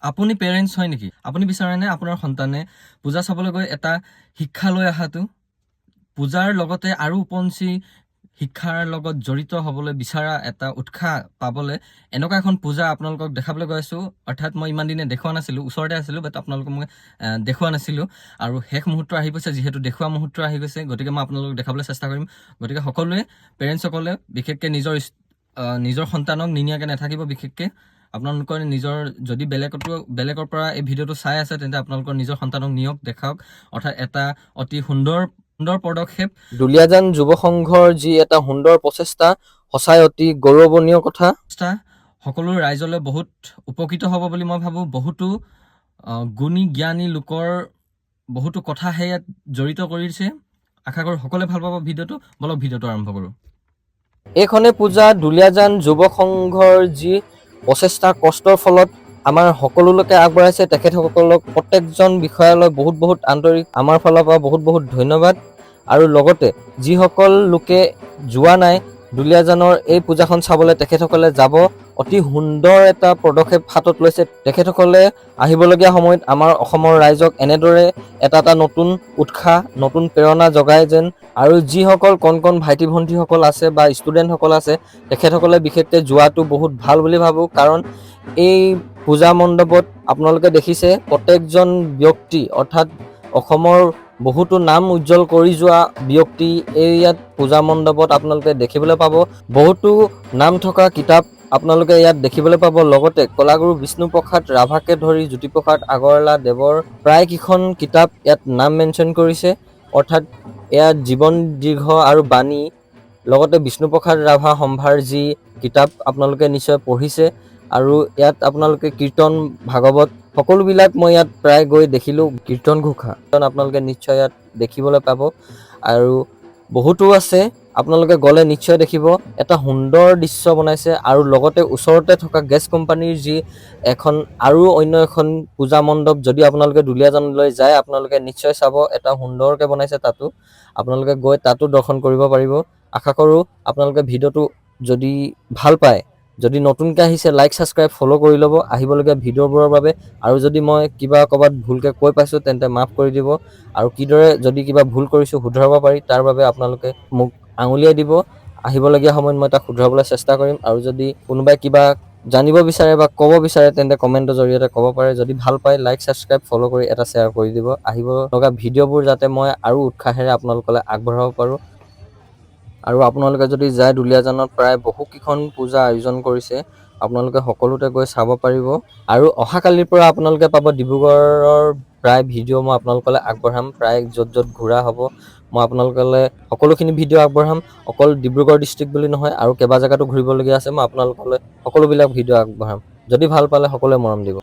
আপুনি পেৰেণ্টছ হয় নেকি? আপুনি বিচাৰেনে আপোনাৰ সন্তানে পূজা চাবলৈ গৈ এটা শিক্ষা লৈ অহাটো? পূজাৰ লগতে আৰু উপঞ্চি শিক্ষাৰ লগত জড়িত হ'বলৈ বিচৰা এটা উৎসাহ পাবলৈ এনেকুৱা এখন পূজা আপোনালোকক দেখাবলৈ গৈ আছোঁ। অৰ্থাৎ মই ইমান দিনে দেখুওৱা নাছিলোঁ, ওচৰতে আছিলোঁ, বাট আপোনালোকক মই দেখুওৱা নাছিলোঁ। আৰু শেষ মুহূৰ্ত আহি গৈছে, যিহেতু দেখুওৱা মুহূৰ্ত আহি গৈছে, গতিকে মই আপোনালোকক দেখাবলৈ চেষ্টা কৰিম। গতিকে সকলোৱে পেৰেণ্টছসকলে বিশেষকৈ নিজৰ সন্তানক নিনিয়াকৈ নাথাকিব। বিশেষকৈ আপোনালোকৰ নিজৰ যদি বেলেগৰ পৰা এই ভিডিঅ'টো চাই আছে, তেন্তে আপোনালোকৰ নিজৰ সন্তানক নিয়ক, দেখাওক। অৰ্থাৎ এটা অতি সুন্দৰ পদক্ষেপ দুলীয়াজান যুৱ সংঘৰ যি এটা সুন্দৰ প্ৰচেষ্টা, সঁচাই অতি গৌৰৱনীয় কথা। সকলো ৰাইজলৈ বহুত উপকৃত হ'ব বুলি মই ভাবোঁ। বহুতো গুণী জ্ঞানী লোকৰ বহুতো কথাহে ইয়াত জড়িত কৰিছে। আশা কৰোঁ সকলোৱে ভাল পাব ভিডিঅ'টো। বলক ভিডিঅ'টো আৰম্ভ কৰোঁ। এইখনে পূজা দুলীয়াজান যুৱ সংঘৰ যি প্ৰচেষ্টা, কষ্টৰ ফলত আমাৰ সকলোলৈকে আগবঢ়াইছে। তেখেতসকলক প্ৰত্যেকজন বিষয়ালৈ বহুত আন্তৰিক আমাৰ ফালৰ পৰা বহুত ধন্যবাদ। আৰু লগতে যিসকল লোকে যোৱা নাই দুলীয়াজানৰ এই পূজাখন চাবলৈ, তেখেতসকলে যাব। অতি সুন্দৰ এটা পদক্ষেপ হাতত লৈছে। তেখেতসকলে আহিবলগীয়া সময়ত আমাৰ অসমৰ ৰাইজক এনেদৰে এটা নতুন উৎসাহ, নতুন প্ৰেৰণা জগায় যেন। আৰু যিসকল কণ ভাইটি ভণ্টিসকল আছে বা ষ্টুডেণ্টসকল আছে, তেখেতসকলে বিশেষকৈ যোৱাটো বহুত ভাল বুলি ভাবোঁ। কাৰণ এই পূজা মণ্ডপত আপোনালোকে দেখিছে প্ৰত্যেকজন ব্যক্তি, অৰ্থাৎ অসমৰ বহুতো নাম উজ্জ্বল কৰি যোৱা ব্যক্তি এই ইয়াত পূজা মণ্ডপত আপোনালোকে দেখিবলৈ পাব। বহুতো নাম থকা কিতাপ আপোনালোকে ইয়াত দেখিবলৈ পাব। লগতে কলাগুৰু বিষ্ণুপ্ৰসাদ ৰাভাকে ধৰি জ্যোতিপ্ৰসাদ আগৰৱালা দেৱৰ প্ৰায়কেইখন কিতাপ ইয়াত নাম মেনশ্যন কৰিছে। অৰ্থাৎ ইয়াত জীৱন দীৰ্ঘ আৰু বাণী, লগতে বিষ্ণুপ্ৰসাদ ৰাভা সম্ভাৰ যি কিতাপ আপোনালোকে নিশ্চয় পঢ়িছে। আৰু ইয়াত আপোনালোকে কীৰ্তন, ভাগৱত সকলোবিলাক মই ইয়াত প্ৰায় গৈ দেখিলোঁ। কীৰ্তন ঘোষা আপোনালোকে নিশ্চয় ইয়াত দেখিবলৈ পাব। আৰু বহুতো আছে, আপোনালোকে গ'লে নিশ্চয় দেখিব। এটা সুন্দৰ দৃশ্য বনাইছে। আৰু লগতে ওচৰতে থকা গেছ কোম্পানীৰ যি অন্য এখন পূজা মণ্ডপ, যদি আপোনালোকে দুলীয়াজানলৈ যায় আপোনালোকে নিশ্চয় চাব। এটা সুন্দৰকৈ বনাইছে, তাতো আপোনালোকে গৈ তাতো দৰ্শন কৰিব পাৰিব। আশা কৰোঁ আপোনালোকে ভিডিঅ'টো যদি ভাল পায়, যদি নতুনকৈ আহিছে, লাইক, ছাবস্ক্ৰাইব, ফ'ল' কৰি ল'ব আহিবলগীয়া ভিডিঅ'বোৰৰ বাবে। আৰু যদি মই ক'ৰবাত ভুলকৈ কৈ পাইছোঁ তেন্তে মাফ কৰি দিব। আৰু কিদৰে যদি কিবা ভুল কৰিছোঁ শুধৰাব পাৰি, তাৰ বাবে আপোনালোকে মোক আঙুলিয়াই দিব। আহিবলগীয়া সময়ত মই তাক শুধৰাবলৈ চেষ্টা কৰিম। আৰু যদি কোনোবাই কিবা জানিব বিচাৰে বা ক'ব বিচাৰে তেন্তে কমেণ্টৰ জৰিয়তে ক'ব পাৰে। যদি ভাল পায়, লাইক, ছাবস্ক্ৰাইব, ফ'ল' কৰি এটা শ্বেয়াৰ কৰি দিব। আহিব লগা ভিডিঅ'বোৰ যাতে মই আৰু উৎসাহেৰে আপোনালোকলৈ আগবঢ়াব পাৰোঁ। আৰু আপোনালোকে যদি যায় দুলীয়াজানত প্ৰায় বহুকেইখন পূজা আয়োজন কৰিছে, আপোনালোকে সকলোতে গৈ চাব পাৰিব। আৰু অহাকালিৰ পৰা আপোনালোকে পাব ডিব্ৰুগড়ৰ প্ৰায় ভিডিঅ' মই আপোনালোকলৈ আগবঢ়াম। প্ৰায় য'ত ঘূৰা হ'ব মই আপোনালোকলৈ সকলোখিনি ভিডিঅ' আগবঢ়াম। অকল ডিব্ৰুগড় ডিষ্ট্ৰিক্ট বুলি নহয়, আৰু কেইবা জেগাতো ঘূৰিবলগীয়া আছে। মই আপোনালোকলৈ সকলোবিলাক ভিডিঅ' আগবঢ়াম। যদি ভাল পালে সকলোৱে মৰম দিব।